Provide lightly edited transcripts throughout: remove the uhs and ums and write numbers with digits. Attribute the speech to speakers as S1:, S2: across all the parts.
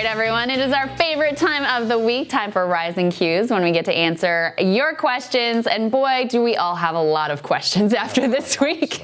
S1: right, everyone, it is our favorite time of the week, time for Rising Qs, when we get to answer your questions. And boy, do we all have a lot of questions after this week.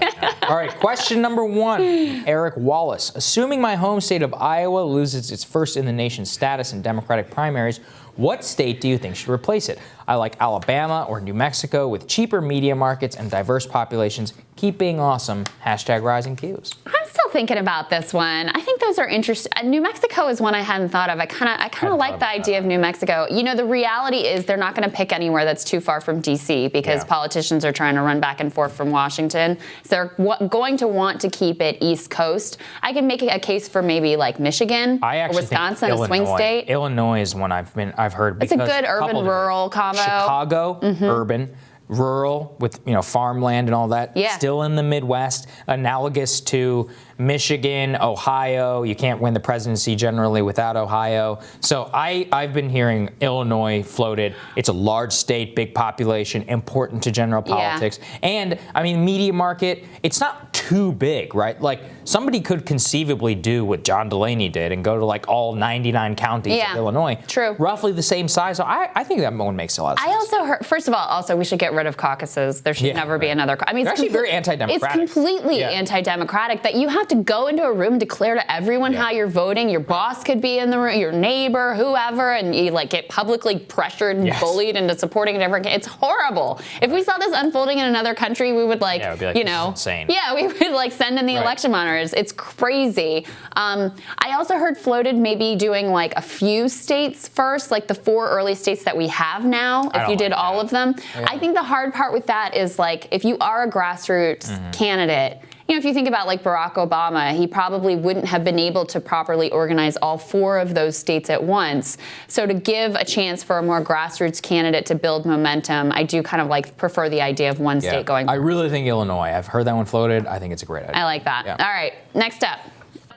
S2: All right, question number 1, Eric Wallace. Assuming my home state of Iowa loses its first in the nation status in Democratic primaries, what state do you think should replace it? I like Alabama or New Mexico with cheaper media markets and diverse populations. Keep being awesome. Hashtag Rising Qs.
S1: I'm still thinking about this one. I think those are interesting. New Mexico is one I hadn't thought of. I kind of like the idea of New Mexico. You know, the reality is they're not going to pick anywhere that's too far from D.C. because politicians are trying to run back and forth from Washington. So they're going to want to keep it East Coast. I can make a case for maybe like Michigan or Wisconsin, a swing state.
S2: Illinois is one I've heard.
S1: It's a good urban-rural combo.
S2: Chicago, urban. Rural with farmland and all that, still in the Midwest, analogous to Michigan, Ohio. You can't win the presidency generally without Ohio. So I've been hearing Illinois floated. It's a large state, big population, important to general politics. And I mean, media market, it's not too big, right? Like somebody could conceivably do what John Delaney did and go to like all 99 counties of Illinois.
S1: True.
S2: Roughly the same size. So I think that one makes a lot of sense.
S1: I also heard, first of all, we should get rid of caucuses. There should never be another. I mean,
S2: it's actually very anti-democratic.
S1: It's completely anti-democratic that you have to go into a room and declare to everyone how you're voting. Your boss could be in the room, your neighbor, whoever, and you like get publicly pressured and bullied into supporting a different. It's horrible. If we saw this unfolding in another country, we would like,
S2: this is insane.
S1: Yeah, we would like send in the election monitors. It's crazy. I also heard floated maybe doing like a few states first, like the 4 early states that we have now. If you did all of them, I think the hard part with that is like if you are a grassroots candidate. If you think about like Barack Obama, he probably wouldn't have been able to properly organize all 4 of those states at once. So to give a chance for a more grassroots candidate to build momentum, I do kind of like prefer the idea of one state going.
S2: I really think Illinois. I've heard that one floated. I think it's a great idea.
S1: I like that. Yeah. All right, next up.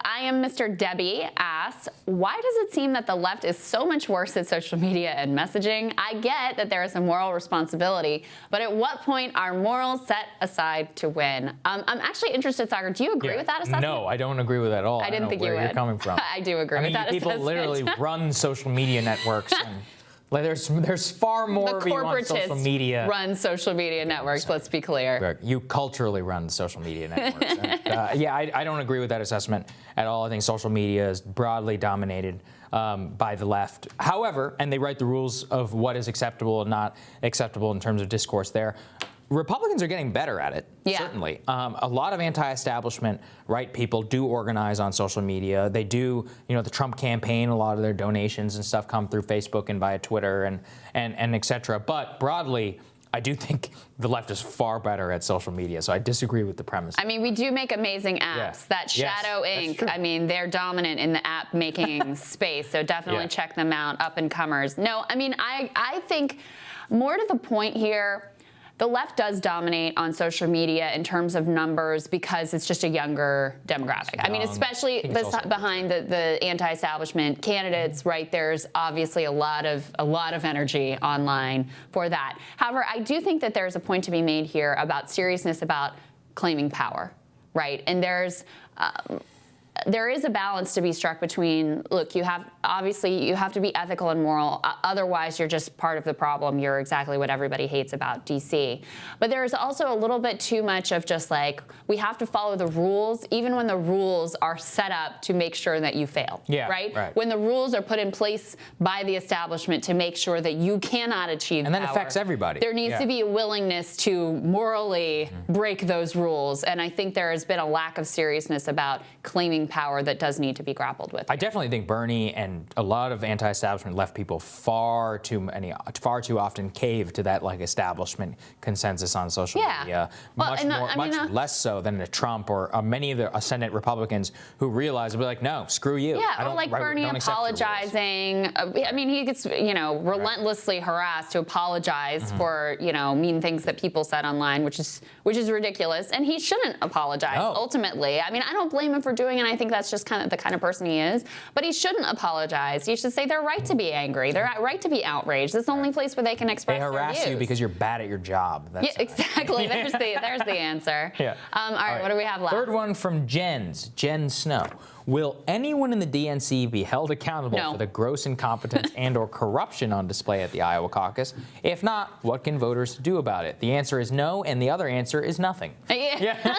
S1: I am Mr. Debbie asks, why does it seem that the left is so much worse at social media and messaging? I get that there is a moral responsibility, but at what point are morals set aside to win? I'm actually interested, Saagar, do you agree with that assessment?
S2: No, I don't agree with that at all.
S1: I didn't think you would.
S2: Where you're coming from.
S1: I do agree with that
S2: people
S1: assessment.
S2: Literally run social media networks. And like there's far more of you on social media.
S1: Run social media networks, let's be clear.
S2: You culturally run social media networks. And, I don't agree with that assessment at all. I think social media is broadly dominated by the left. However, and they write the rules of what is acceptable and not acceptable in terms of discourse there. Republicans are getting better at it, certainly. A lot of anti-establishment right people do organize on social media. They do, the Trump campaign, a lot of their donations and stuff come through Facebook and via Twitter and et cetera. But broadly, I do think the left is far better at social media, so I disagree with the premise. I
S1: mean, we do make amazing apps. That Shadow Inc., I mean, they're dominant in the app making space, so definitely check them out, up-and-comers. No, I mean, I think more to the point here, the left does dominate on social media in terms of numbers because it's just a younger demographic. I mean, especially behind the anti-establishment candidates, right? There's obviously a lot of energy online for that. However, I do think that there's a point to be made here about seriousness about claiming power, right? And there is a balance to be struck between, look, you have to be ethical and moral. Otherwise, you're just part of the problem. You're exactly what everybody hates about DC. But there's also a little bit too much of just like, we have to follow the rules, even when the rules are set up to make sure that you fail, right? When the rules are put in place by the establishment to make sure that you cannot achieve
S2: and then
S1: power,
S2: affects everybody.
S1: There needs to be a willingness to morally break those rules. And I think there has been a lack of seriousness about claiming power that does need to be grappled with.
S2: I definitely think Bernie and a lot of anti-establishment left people far too often cave to that like establishment consensus on social media. Much less so than a Trump or many of the Senate Republicans who realize, they'll be like, no, screw you.
S1: Yeah, or like Bernie apologizing. I mean, he gets relentlessly harassed to apologize for mean things that people said online, which is ridiculous, and he shouldn't apologize. Ultimately, I mean, I don't blame him for doing it. I think that's just kind of the kind of person he is. But he shouldn't apologize. He should say they're right to be angry. They're right to be outraged. It's the only place where they can express their views.
S2: They harass you because you're bad at your job. That's
S1: exactly. There's the answer. All right, what do we have left?
S2: Third one from Jen Snow. Will anyone in the DNC be held accountable
S1: No.
S2: for the gross incompetence and or corruption on display at the Iowa caucus? If not, what can voters do about it? The answer is no, and the other answer is nothing.
S1: Yeah.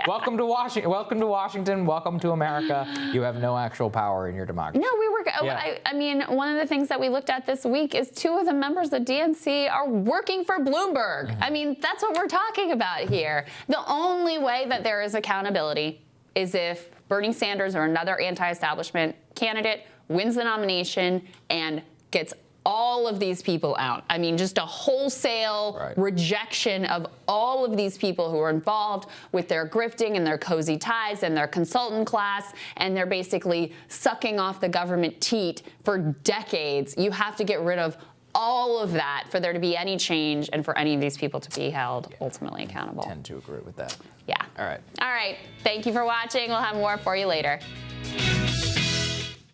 S2: Welcome to Washington. Welcome to Washington. Welcome to America. You have no actual power in your democracy.
S1: No, we were. I mean, one of the things that we looked at this week is 2 of the members of DNC are working for Bloomberg. I mean, that's what we're talking about here. The only way that there is accountability is if Bernie Sanders or another anti-establishment candidate wins the nomination and gets all of these people out. I mean, just a wholesale rejection of all of these people who are involved with their grifting and their cozy ties and their consultant class, and they're basically sucking off the government teat for decades. You have to get rid of all of that for there to be any change and for any of these people to be held ultimately accountable.
S2: I tend to agree with that.
S1: Yeah.
S2: All right.
S1: All right. Thank you for watching. We'll have more for you later.